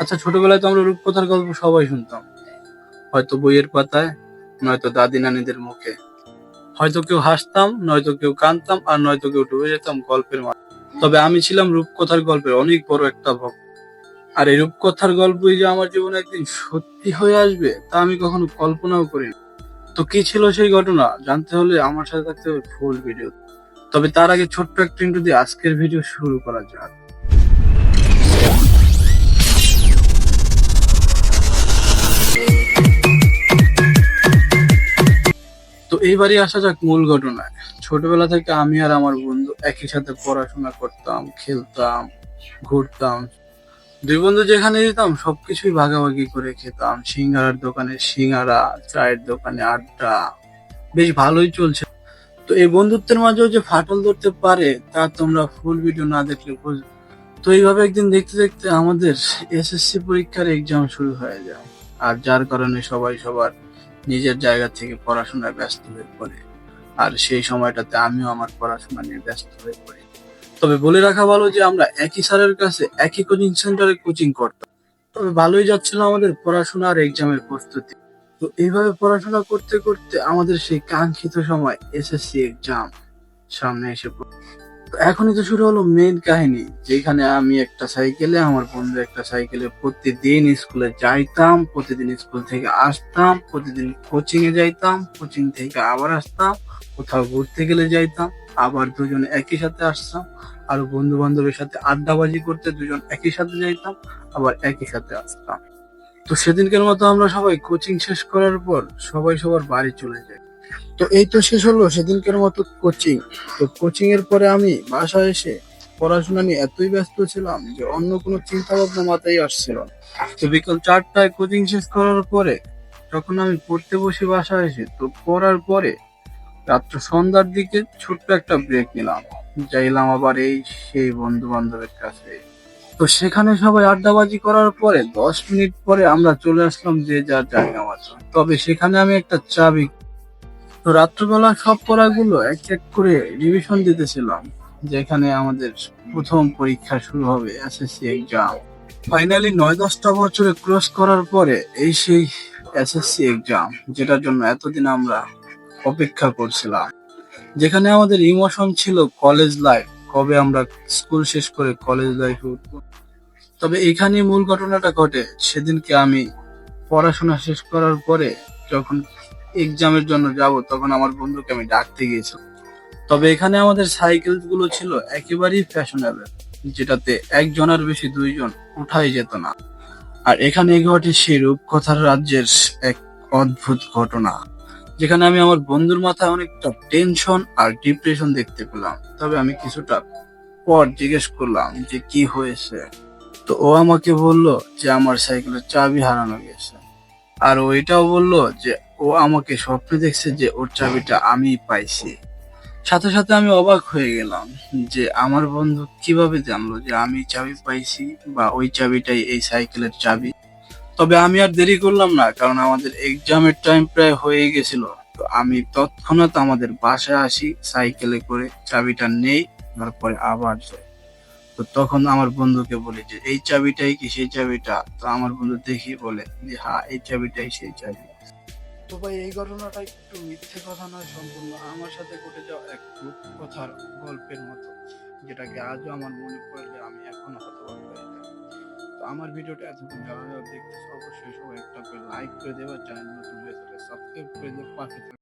আচ্ছা, ছোটবেলায় তো আমরা রূপকথার গল্প সবাই শুনতাম, হয়তো বইয়ের পাতায়, নয়তো দাদি নানিদের মুখে। হয়তো কেউ হাসতাম, নয়তো কেউ কাঁদতাম, আর নয়তো কেউ ডুবে যেতাম গল্পের মাঝে। তবে আমি ছিলাম রূপকথার গল্পের অনেক বড় একটা ভক্ত। আর এই রূপকথার গল্পই যে আমার জীবনে একদিন সত্যি হয়ে আসবে তা আমি কখনো কল্পনাও করিনি। তো কি ছিল সেই ঘটনা জানতে হলে আমার সাথে থাকতে হবে ফুল ভিডিও। তবে তার আগে ছোট্ট একটা ইন্ট্রো দিয়ে আজকের ভিডিও শুরু করা যাক। তো এইবারই আসা যাক মূল ঘটনায়। ছোটবেলা থেকে আমি আর আমার বন্ধু একই সাথে পড়াশোনা করতাম, খেলতাম, ঘুরতাম। দুই বন্ধু যেখানে যেতাম সবকিছুই ভাগাভাগি করে খেতাম। সিঙ্গারার দোকানে সিঙ্গারা, চায়ের দোকানে আড্ডা, বেশ ভালোই চলছে। তো এই বন্ধুত্বের মাঝেও যে ফাটল ধরতে পারে তা তোমরা ফুল ভিডিও না দেখলে বুঝবে। তো এইভাবে একদিন দেখতে দেখতে আমাদের এসএসসি পরীক্ষার এক্সাম শুরু হয়ে যায়। আর যার কারণে সবাই সবার নিজের জায়গা থেকে পড়াশোনায় ব্যস্ত হয়ে পড়ে। আর সেই সময়টাতে আমিও আমার পড়াশোনা নিয়ে ব্যস্ত হয়ে পড়ি। তবে বলে রাখা ভালো যে আমরা একই স্যারের কাছে একই কোচিং সেন্টারে কোচিং করতাম। তবে ভালোই যাচ্ছিল আমাদের পড়াশোনা আর এক্সামের প্রস্তুতি। তো এইভাবে পড়াশোনা করতে করতে আমাদের সেই কাঙ্ক্ষিত সময় এসএসসি এক্সাম সামনে এসে পড়ল। তো এখনই তো শুরু হলো মেইন কাহিনী, যেখানে আমি একটা সাইকেলে, আমার বন্ধু একটা সাইকেলে প্রতিদিন স্কুলে যাইতাম, প্রতিদিন স্কুল থেকে আসতাম, প্রতিদিন কোচিং এ যাইতাম, কোচিং থেকে আবার আসতাম, কোথাও ঘুরতে গেলে যাইতাম, আবার দুজনে একই সাথে আসতাম, আর বন্ধু বান্ধবের সাথে আড্ডাবাজি করতে দুজন একই সাথে যাইতাম, আবার একই সাথে আসতাম। তো সেদিনকার মতো আমরা সবাই কোচিং শেষ করার পর সবাই সবার বাড়ি চলে যাই। তো এই তো শেষ হলো সেদিনকার মতো কোচিং। তো কোচিং এর পরে আমি বাসায় এসে পড়াশোনা নিয়ে এতই ব্যস্ত ছিলাম যে অন্য কোনো চিন্তা ভাবনা মাথায় আসছিল না। তো বিকাল 4টায় কোচিং শেষ করার পরে যখন আমি পড়তে বসি বাসায় এসে, তো পড়ার পরে রাত্র সন্ধ্যার দিকে ছোট্ট একটা ব্রেক নিলাম, যাইলাম আবার এই সেই বন্ধু বান্ধবের কাছে। তো সেখানে সবাই আড্ডাবাজি করার পরে 10 মিনিট পরে আমরা চলে আসলাম যে যার জায়গা মতো। তবে সেখানে আমি একটা চাবি। তো রাত্রবেলা সব পড়াগুলো এক এক করে রিভিশন দিতেছিলাম, যেখানে আমাদের প্রথম পরীক্ষা শুরু হবে, এসএসসি এক্সাম। ফাইনালি 9-10টা বছরে ক্রস করার পরে এই সেই এসএসসি এক্সাম, যেটার জন্য এতদিন আমরা অপেক্ষা করছিলাম। যেখানে আমাদের ইমোশন ছিল কলেজ লাইফ, কবে আমরা স্কুল শেষ করে কলেজ লাইফে উঠবো। তবে এখানে মূল ঘটনাটা ঘটে সেদিনকে আমি পড়াশোনা শেষ করার পরে যখন এক্সামের জন্য যাব, তখন আমার বন্ধুকে আমি ডাকতে গিয়েছিলাম। তবে এখানে আমাদের সাইকেল গুলো ছিল একেবারেই ফ্যাশনেবল, যেটাতে একজনের বেশি দুইজন উঠাই যেত না। আর এখানে ঘটে সেই রূপকথার রাজ্যের এক অদ্ভুত ঘটনা, যেখানে আমি আমার বন্ধুর মাথায় অনেকটা টেনশন আর ডিপ্রেশন দেখতে পেলাম। তবে আমি কিছুটা পর জিজ্ঞেস করলাম যে কি হয়েছে। তো ও আমাকে বলল যে আমার সাইকেলের চাবি হারানো গেছে। আর ও এটাও বললো যে ও আমাকে স্বপ্নে দেখছে যে ওর চাবিটা আমিই পাইছি। সাথে সাথে আমি অবাক হয়ে গেলাম যে আমার বন্ধু কিভাবে জানলো যে আমি চাবি পাইছি, বা ওই চাবিটাই এই সাইকেলের চাবি। তবে আমি আর দেরি করলাম না, কারণ আমাদের এক্সামের টাইম প্রায় হয়ে গেছিল। তো আমি তৎক্ষণাৎ আমাদের বাসায় আসি সাইকেলে করে, চাবিটা নেই, তারপরে আবার যাই। তো তখন আমার বন্ধুকে বলি যে এই চাবিটাই কি সেই চাবিটা? তো আমার বন্ধু দেখি বলে যে হ্যাঁ, এই চাবিটাই সেই চাবি। তো ভাই, এই ঘটনাটা একটু মিথ্যে কথা নয়, সম্পূর্ণ আমার সাথে ঘটে যাওয়া এক রূপকথার গল্পের মতো, যেটাকে আজও আমার মনে পড়লে আমি এখনো হতবাক হয়ে যাই। তো আমার ভিডিওটা এতক্ষণ যারা যারা দেখতেছে অবশ্যই সবাই একটা করে লাইক করে দেবে, চ্যানেল নতুন হয়ে থাকলে সাবস্ক্রাইব করে দেবে, পাশে থাকবে।